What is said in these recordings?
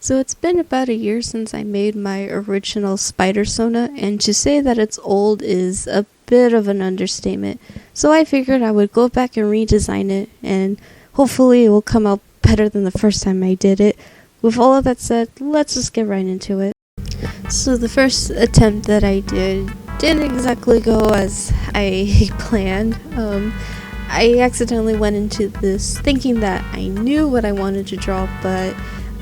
So it's been about a year since I made my original spider-sona, and to say that it's old is a bit of an understatement. So I figured I would go back and redesign it, and hopefully it will come out better than the first time I did it. With all of that said, let's just get right into it. So the first attempt that I didn't exactly go as I planned. I accidentally went into this thinking that I knew what I wanted to draw, but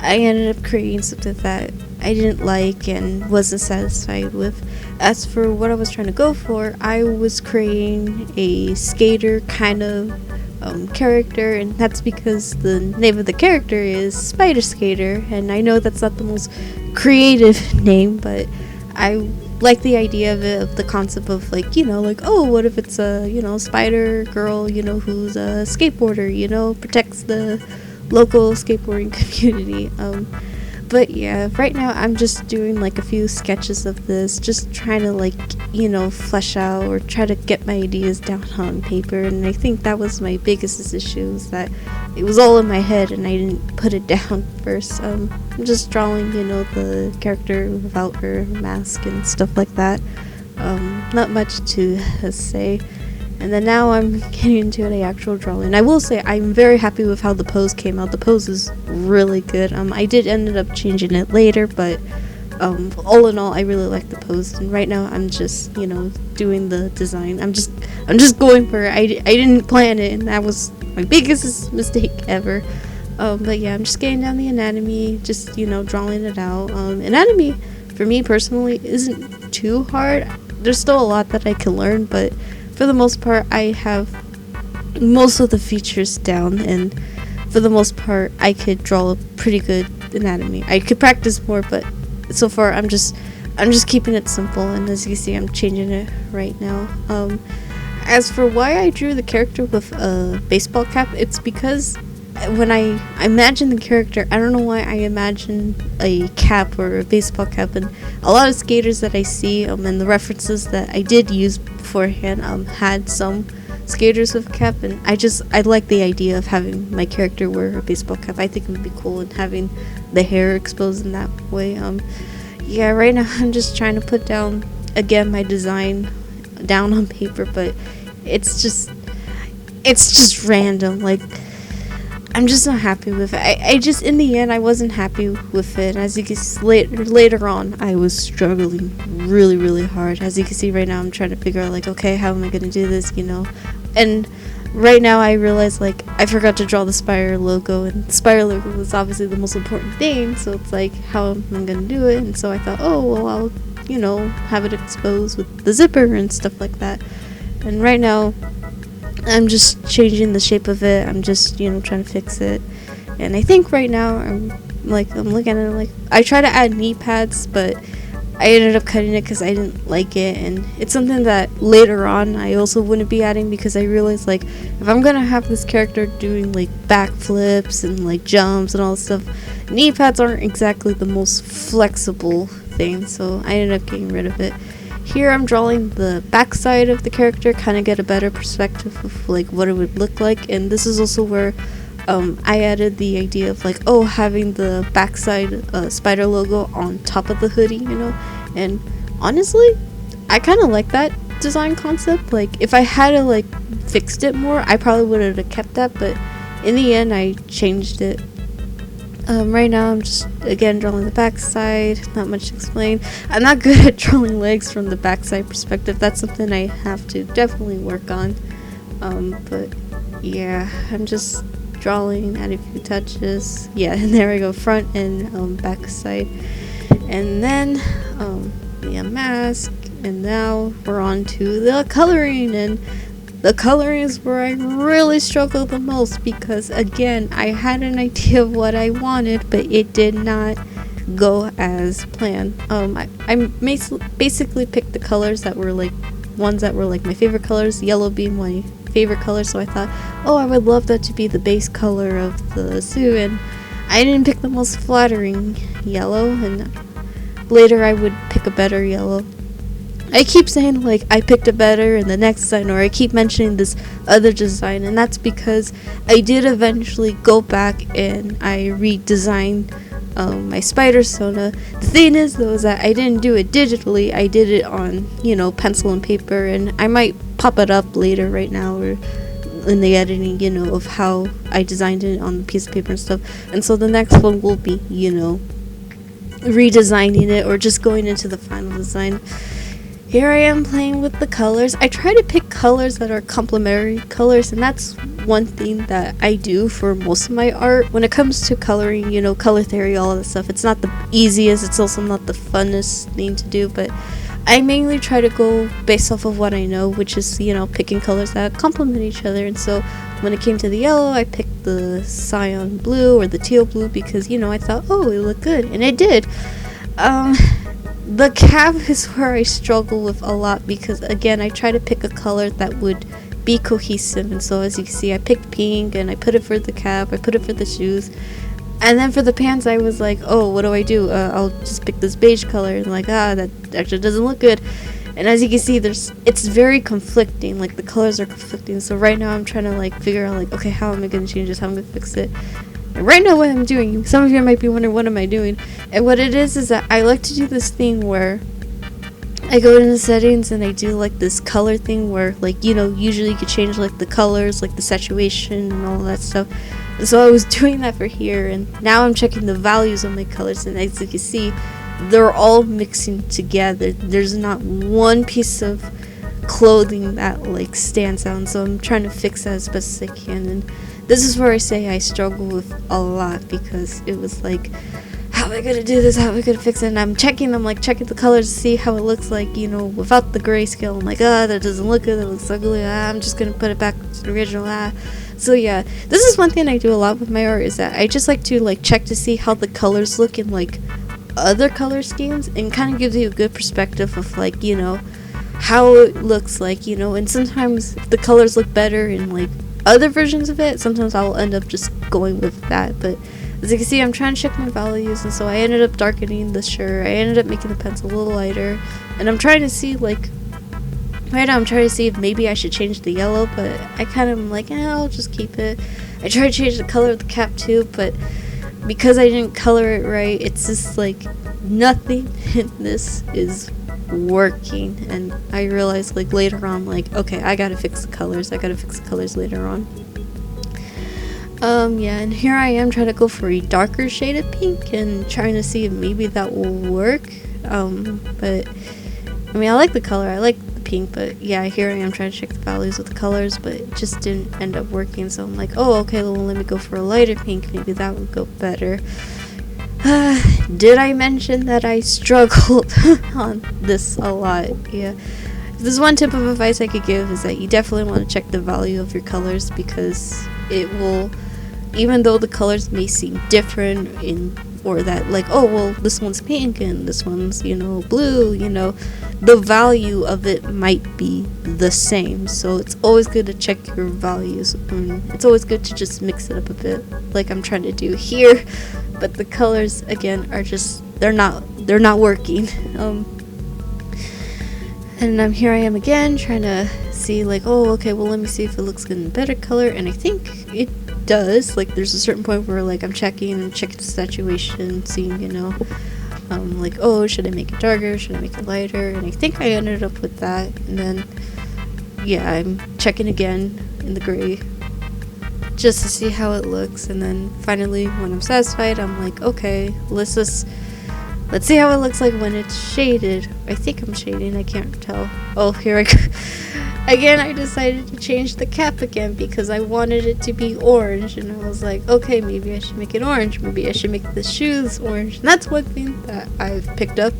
I ended up creating something that I didn't like and wasn't satisfied with. As for what I was trying to go for, I was creating a skater kind of character, and that's because the name of the character is Spider Skater, and I know that's not the most creative name, but I like the idea of it, of the concept of oh, what if it's a spider girl, who's a skateboarder, protects the local skateboarding community. But yeah, right now I'm just doing a few sketches of this, just trying to flesh out or try to get my ideas down on paper. And I think that was my biggest issue, is that it was all in my head and I didn't put it down first. I'm just drawing the character without her mask and stuff like that. Not much to say. And then now I'm getting into the actual drawing. I will say I'm very happy with how the pose came out. The pose is really good. I did end up changing it later, but all in all, I really like the pose. And right now I'm just doing the design. I'm just going for it. I didn't plan it, and that was my biggest mistake ever. But yeah, I'm just getting down the anatomy, just drawing it out. Anatomy for me personally isn't too hard. There's still a lot that I can learn, but for the most part, I have most of the features down, and for the most part, I could draw a pretty good anatomy. I could practice more, but so far, I'm just keeping it simple. And as you see, I'm changing it right now. As for why I drew the character with a baseball cap, it's because when I imagine the character, I don't know why I imagine a cap or a baseball cap, and a lot of skaters that I see and the references that I did use beforehand had some skaters with a cap, and I like the idea of having my character wear a baseball cap. I think it would be cool, and having the hair exposed in that way. Yeah, right now I'm just trying to put down again my design down on paper, but it's just random. I'm just not happy with it. I just, in the end, I wasn't happy with it. As you can see, later on, I was struggling really, really hard. As you can see right now, I'm trying to figure out, okay, how am I going to do this, And right now, I realize, I forgot to draw the Spire logo, and the Spire logo was obviously the most important thing, so it's how am I going to do it? And so I thought, oh, well, I'll, have it exposed with the zipper and stuff like that. And right now, I'm just changing the shape of it. I'm just, trying to fix it. And I think right now I'm looking at it I try to add knee pads, but I ended up cutting it because I didn't like it. And it's something that later on I also wouldn't be adding, because I realized if I'm gonna have this character doing backflips and jumps and all this stuff, knee pads aren't exactly the most flexible thing. So I ended up getting rid of it. Here I'm drawing the backside of the character, kind of get a better perspective of what it would look like. And this is also where I added the idea of having the backside spider logo on top of the hoodie, And honestly, I kind of like that design concept. If I had to fixed it more, I probably would have kept that, but in the end I changed it. Right now I'm just again drawing the backside. Not much to explain. I'm not good at drawing legs from the backside perspective. That's something I have to definitely work on. But yeah, I'm just drawing, add a few touches. Yeah, and there we go, front and backside. And then the mask, and now we're on to the coloring, and the coloring is where I really struggle the most, because again, I had an idea of what I wanted, but it did not go as planned. I basically picked the colors that were ones that were my favorite colors, yellow being my favorite color, so I thought, oh, I would love that to be the base color of the suit, and I didn't pick the most flattering yellow, and later I would pick a better yellow. I keep saying I picked a better in the next design, or I keep mentioning this other design, and that's because I did eventually go back and I redesigned my spider-sona. The thing is though is that I didn't do it digitally, I did it on, pencil and paper, and I might pop it up later right now or in the editing, of how I designed it on the piece of paper and stuff. And so the next one will be, redesigning it or just going into the final design. Here I am playing with the colors. I try to pick colors that are complementary colors, and that's one thing that I do for most of my art. When it comes to coloring, color theory, all of that stuff, it's not the easiest, it's also not the funnest thing to do, but I mainly try to go based off of what I know, which is, picking colors that complement each other. And so when it came to the yellow, I picked the cyan blue or the teal blue because, I thought, oh, it looked good, and it did. The cap is where I struggle with a lot because, again, I try to pick a color that would be cohesive. And so as you can see, I picked pink and I put it for the cap, I put it for the shoes. And then for the pants, I was like, oh, what do? I'll just pick this beige color. And like, that actually doesn't look good. And as you can see, it's very conflicting. Like, the colors are conflicting. So right now I'm trying to, figure out, okay, how am I going to change this? How am I going to fix it? And right now what I'm doing, some of you might be wondering, what am I doing? And what it is that I like to do this thing where I go into settings and I do this color thing where usually you could change the colors, the saturation and all that stuff. And so I was doing that for here, and now I'm checking the values of my colors, and as you can see, they're all mixing together. There's not one piece of clothing that stands out, and so I'm trying to fix that as best as I can. And this is where I say I struggle with a lot because it was how am I gonna do this? How am I gonna fix it? And I'm checking them, checking the colors to see how it looks without the grayscale. I'm that doesn't look good, that looks ugly. I'm just gonna put it back to the original. So yeah, this is one thing I do a lot with my art, is that I just like to check to see how the colors look in other color schemes, and kind of gives you a good perspective of how it looks and sometimes if the colors look better in other versions of it, sometimes I'll end up just going with that. But as you can see, I'm trying to check my values, and so I ended up darkening the shirt, I ended up making the pencil a little lighter, and I'm trying to see right now I'm trying to see if maybe I should change the yellow, but I kind of am I'll just keep it. I tried to change the color of the cap too, but because I didn't color it right, it's just nothing in this is working. And I realized later on okay, I gotta fix the colors later on. Yeah, and here I am trying to go for a darker shade of pink and trying to see if maybe that will work. But I mean, I like the color, I like the pink, but yeah, here I am trying to check the values with the colors, but it just didn't end up working. So I'm oh, okay, well, let me go for a lighter pink, maybe that would go better. Did I mention that I struggled on this a lot? Yeah. There's one tip of advice I could give, is that you definitely want to check the value of your colors, because it will, even though the colors may seem different or that oh, well, this one's pink and this one's blue, the value of it might be the same. So it's always good to check your values, and it's always good to just mix it up a bit, like I'm trying to do here. But the colors again are just, they're not working. And here I am again trying to see oh, okay, well, let me see if it looks good in a better color, and I think it does. There's a certain point where I'm checking the saturation, seeing oh, should I make it darker, should I make it lighter, and I think I ended up with that. And then yeah, I'm checking again in the gray just to see how it looks, and then finally when I'm satisfied, I'm okay, let's see how it looks when it's shaded. I think I'm shading, I can't tell. Oh, here I go. Again, I decided to change the cap again because I wanted it to be orange, and I was okay, maybe I should make it orange, maybe I should make the shoes orange. And that's one thing that I've picked up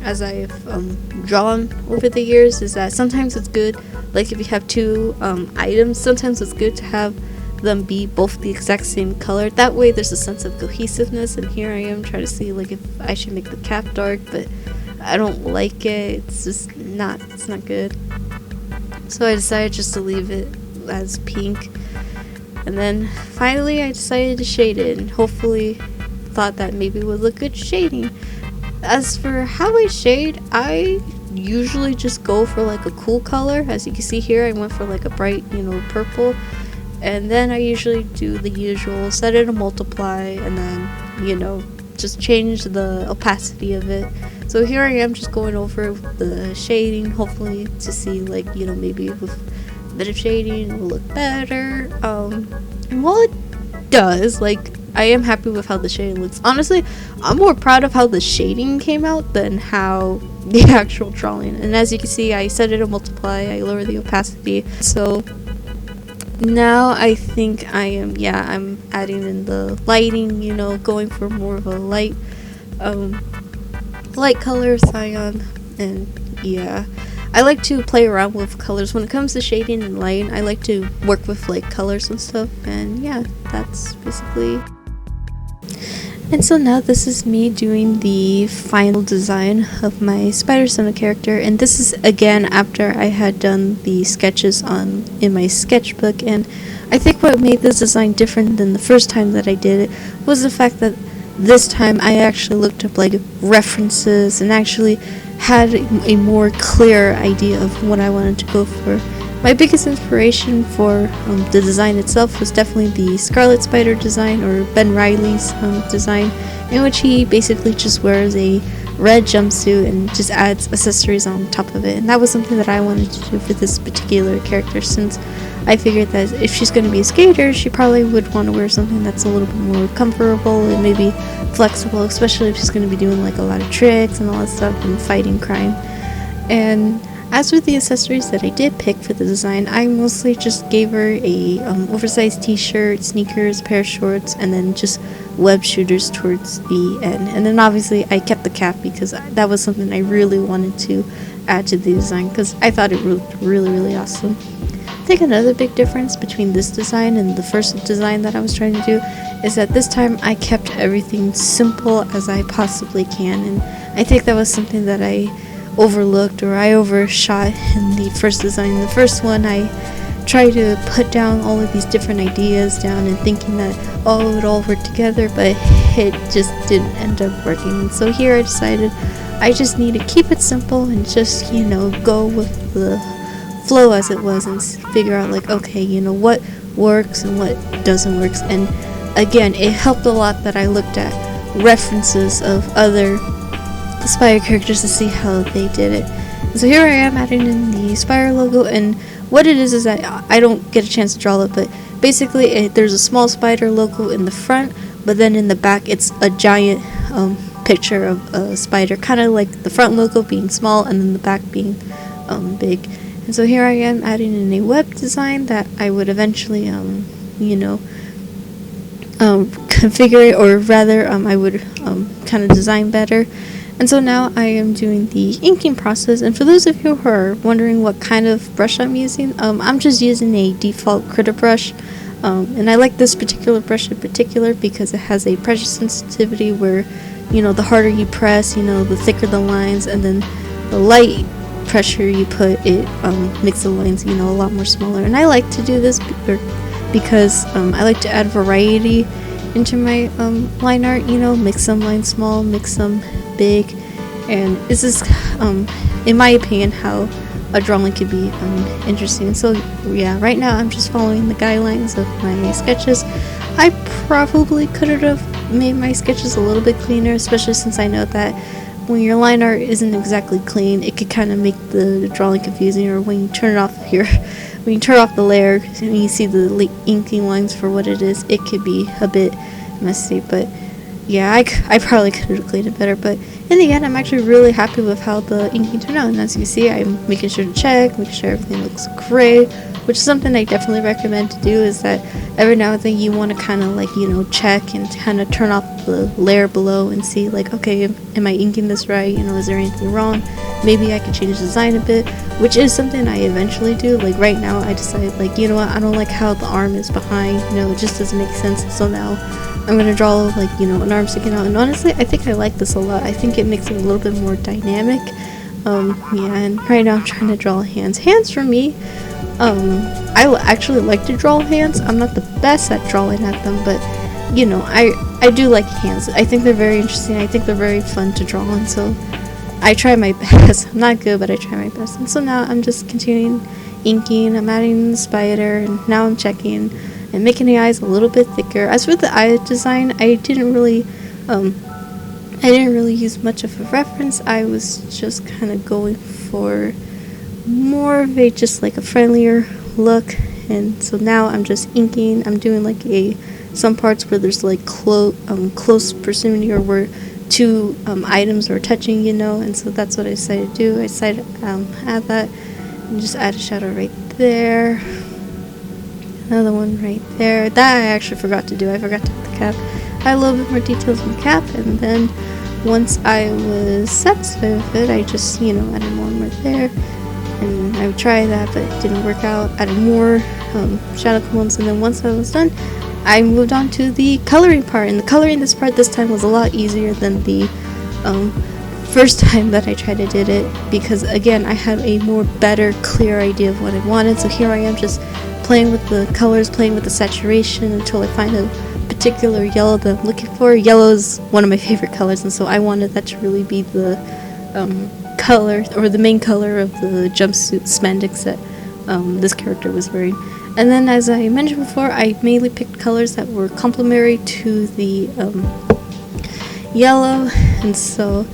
as I've drawn over the years, is that sometimes it's good, if you have two items, sometimes it's good to have them be both the exact same color. That way there's a sense of cohesiveness. And here I am trying to see if I should make the cap dark, but I don't like it. It's just not good. So I decided just to leave it as pink. And then finally I decided to shade it, and hopefully thought that maybe it would look good shading. As for how I shade, I usually just go for a cool color. As you can see here, I went for a bright, purple. And then I usually do the usual, set it to multiply, and then, just change the opacity of it. So here I am just going over the shading, hopefully to see like, you know, maybe with a bit of shading it will look better. And while it does, like, I am happy with how the shading looks. Honestly, I'm more proud of how the shading came out than how the actual drawing. And as you can see, I set it to multiply, I lower the opacity. So now I think I'm adding in the lighting, you know, going for more of a light color, cyan, and yeah. I like to play around with colors. When it comes to shading and lighting, I like to work with like colors and stuff, and yeah, that's basically. And so now this is me doing the final design of my spider-sona character, and this is again after I had done the sketches in my sketchbook. And I think what made this design different than the first time that I did it was the fact that this time I actually looked up like references and actually had a more clear idea of what I wanted to go for. My biggest inspiration for the design itself was definitely the Scarlet Spider design, or Ben Reilly's design, in which he basically just wears a red jumpsuit and just adds accessories on top of it. And that was something that I wanted to do for this particular character, since I figured that if she's going to be a skater, she probably would want to wear something that's a little bit more comfortable and maybe flexible, especially if she's going to be doing like a lot of tricks and all that stuff and fighting crime. And as with the accessories that I did pick for the design, I mostly just gave her a oversized t-shirt, sneakers, pair of shorts, and then just web shooters towards the end. And then obviously I kept the cap because that was something I really wanted to add to the design because I thought it looked really, really awesome. I think another big difference between this design and the first design that I was trying to do is that this time I kept everything simple as I possibly can, and I think that was something that I overlooked, or I overshot in the first design. In the first one, I tried to put down all of these different ideas down and thinking that all it would all work together, but it just didn't end up working. And so here I decided I just need to keep it simple and just, you know, go with the flow as it was and figure out like, okay, you know, what works and what doesn't work. And again, it helped a lot that I looked at references of other Spider characters to see how they did it. And so here I am adding in the Spire logo, and what it is that I don't get a chance to draw it, but basically there's a small spider logo in the front, but then in the back it's a giant picture of a spider, kind of like the front logo being small and then the back being big. And so here I am adding in a web design that I would eventually configure it, or rather I would kind of design better. And so now I am doing the inking process, and for those of you who are wondering what kind of brush I'm using, I'm just using a default Krita brush, and I like this particular brush in particular because it has a pressure sensitivity where, you know, the harder you press, you know, the thicker the lines, and then the light pressure you put, it makes the lines, you know, a lot more smaller. And I like to do this because I like to add variety into my line art, you know, make some lines small, make some big, and this is in my opinion how a drawing could be interesting. So yeah, right now I'm just following the guidelines of my sketches. I probably could have made my sketches a little bit cleaner, especially since I know that when your line art isn't exactly clean, it could kind of make the drawing confusing, or when you turn it off when you turn off the layer and you see the inking lines for what it is, it could be a bit messy. But yeah, I probably could have cleaned it better, but in the end I'm actually really happy with how the inking turned out. And as you see, I'm making sure to check, making sure everything looks great, which is something I definitely recommend to do, is that every now and then you want to kind of like, you know, check and kind of turn off the layer below and see like, okay, am I inking this right, you know, is there anything wrong, maybe I could change the design a bit, which is something I eventually do. Like right now I decided like, you know what, I don't like how the arm is behind, you know, it just doesn't make sense, so now I'm gonna draw like, you know, an arm sticking out. And honestly, I think I like this a lot. I think it makes it a little bit more dynamic. Yeah, and right now I'm trying to draw hands. Hands for me, I actually like to draw hands. I'm not the best at drawing at them, but you know, I do like hands. I think they're very interesting. I think they're very fun to draw on, so I try my best. I'm not good, but I try my best. And so now I'm just continuing inking. I'm adding the spider, and now I'm checking and making the eyes a little bit thicker. As for the eye design, I didn't really I didn't really use much of a reference. I was just kind of going for more of a just like a friendlier look, and so now I'm just inking. I'm doing like some parts where there's like close proximity, or where two items are touching, and so that's what I decided to do. I decided add that and just add a shadow right there, another one right there. That I actually forgot to do. I forgot to put the cap. I had a little bit more details in the cap, and then once I was satisfied with it, I just added more right there. And I would try that, but it didn't work out. Added more shadow components, and then once I was done, I moved on to the coloring part. And the coloring this part this time was a lot easier than the first time that I tried to did it, because again I had a more better, clear idea of what I wanted. So here I am just playing with the colors, playing with the saturation until I find a particular yellow that I'm looking for. Yellow is one of my favorite colors, and so I wanted that to really be the color, or the main color of the jumpsuit spandex that this character was wearing. And then, as I mentioned before, I mainly picked colors that were complementary to the yellow, and so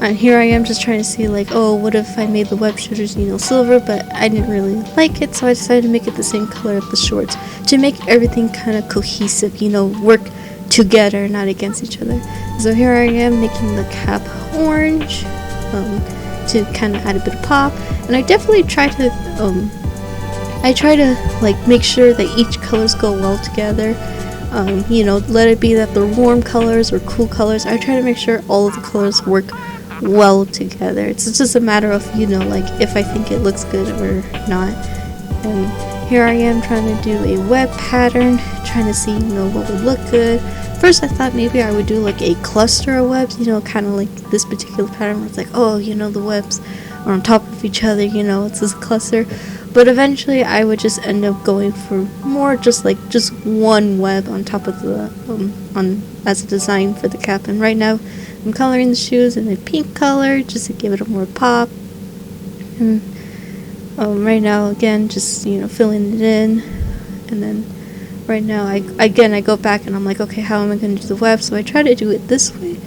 here I am just trying to see like, oh, what if I made the web shooters silver, but I didn't really like it, so I decided to make it the same color of the shorts to make everything kind of cohesive, work together, not against each other. So here I am making the cap orange to kind of add a bit of pop, and I definitely try to like make sure that each colors go well together. Let it be that they're warm colors or cool colors. I try to make sure all of the colors work well together. It's just a matter of like if I think it looks good or not. And here I am trying to do a web pattern, trying to see what would look good. First I thought maybe I would do like a cluster of webs, kind of like this particular pattern where it's like, oh, the webs are on top of each other, it's this cluster. But eventually I would just end up going for more just one web on top of the as a design for the cap. And right now I'm coloring the shoes in a pink color just to give it a more pop. And right now again just filling it in. And then right now I go back and I'm like, okay, how am I going to do the web? So I try to do it this way,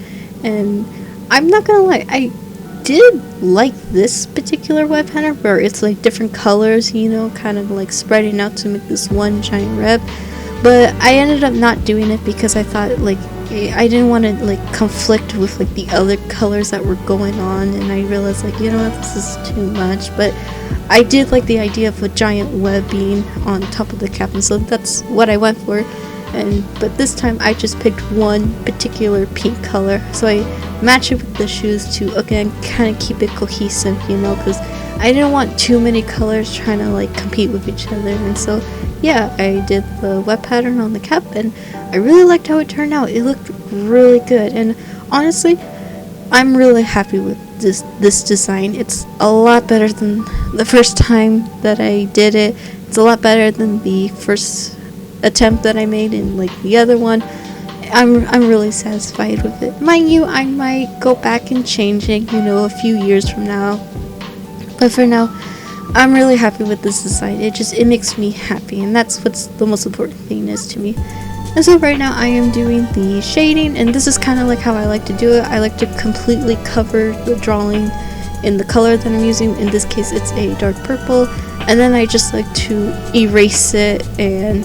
and I'm not gonna lie, I did like this particular web pattern where it's like different colors, kind of like spreading out to make this one giant web. But I ended up not doing it because I thought like I didn't want to like conflict with like the other colors that were going on, and I realized like, what, this is too much. But I did like the idea of a giant web being on top of the cap, and so that's what I went for. But this time I just picked one particular pink color, so I match it with the shoes to again kind of keep it cohesive, because I didn't want too many colors trying to like compete with each other. And so yeah, I did the web pattern on the cap, and I really liked how it turned out. It looked really good, and honestly I'm really happy with this design. It's a lot better than the first time that I did it. It's a lot better than the first attempt that I made in like the other one. I'm really satisfied with it. Mind you, I might go back and change it, a few years from now. But for now, I'm really happy with this design. It makes me happy, and that's what's the most important thing is to me. And so right now I am doing the shading, and this is kind of like how I like to do it. I like to completely cover the drawing in the color that I'm using. In this case it's a dark purple, and then I just like to erase it and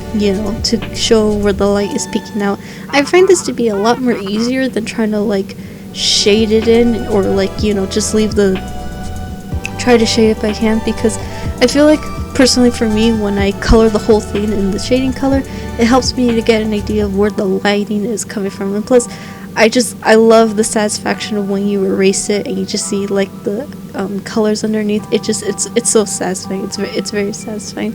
to show where the light is peeking out. I find this to be a lot more easier than trying to like shade it in, or like just try to shade it by hand, because I feel like personally for me, when I color the whole thing in the shading color, it helps me to get an idea of where the lighting is coming from. And plus I love the satisfaction of when you erase it and you just see like the colors underneath. It's so satisfying. It's very satisfying.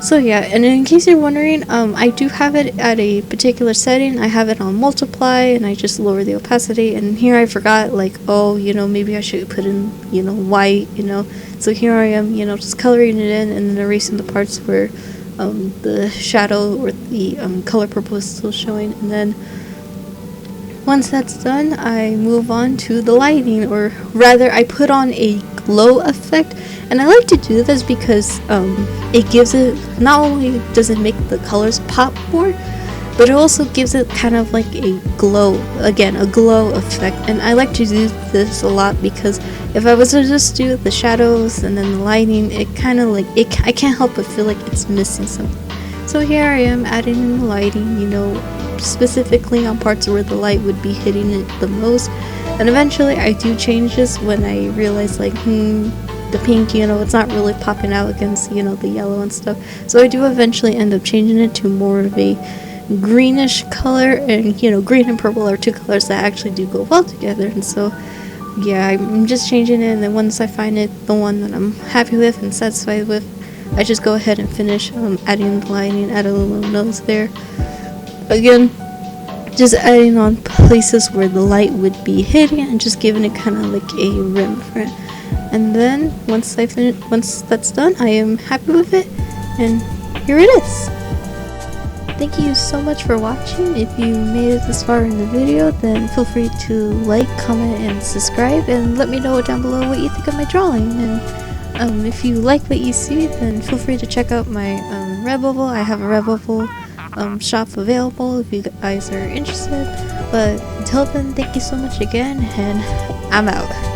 So yeah, and in case you're wondering, I do have it at a particular setting. I have it on multiply, and I just lower the opacity. And here I forgot, like, oh, maybe I should put in, white, So here I am, just coloring it in and then erasing the parts where the shadow or the color purple is still showing. And then once that's done, I move on to the lighting, or rather I put on a glow effect. And I like to do this because it gives it, not only does it make the colors pop more, but it also gives it kind of like a glow, again, a glow effect. And I like to do this a lot because if I was to just do the shadows and then the lighting, it kind of like, I can't help but feel like it's missing something. So here I am adding in the lighting, you know, specifically on parts where the light would be hitting it the most. And eventually I do change this when I realize like, the pink, you know, it's not really popping out against, you know, the yellow and stuff. So I do eventually end up changing it to more of a greenish color, and you know, green and purple are two colors that actually do go well together. And so yeah, I'm just changing it, and then once I find it, the one that I'm happy with and satisfied with, I just go ahead and finish adding the lighting, add a little nose there. Again, just adding on places where the light would be hitting and just giving it kind of like a rim for it. And then once that's done, I am happy with it, and here it is. Thank you so much for watching. If you made it this far in the video, then feel free to like, comment, and subscribe, and let me know down below what you think of my drawing. And if you like what you see, then feel free to check out my Redbubble. I have a Redbubble shop available if you guys are interested. But until then, thank you so much again, and I'm out.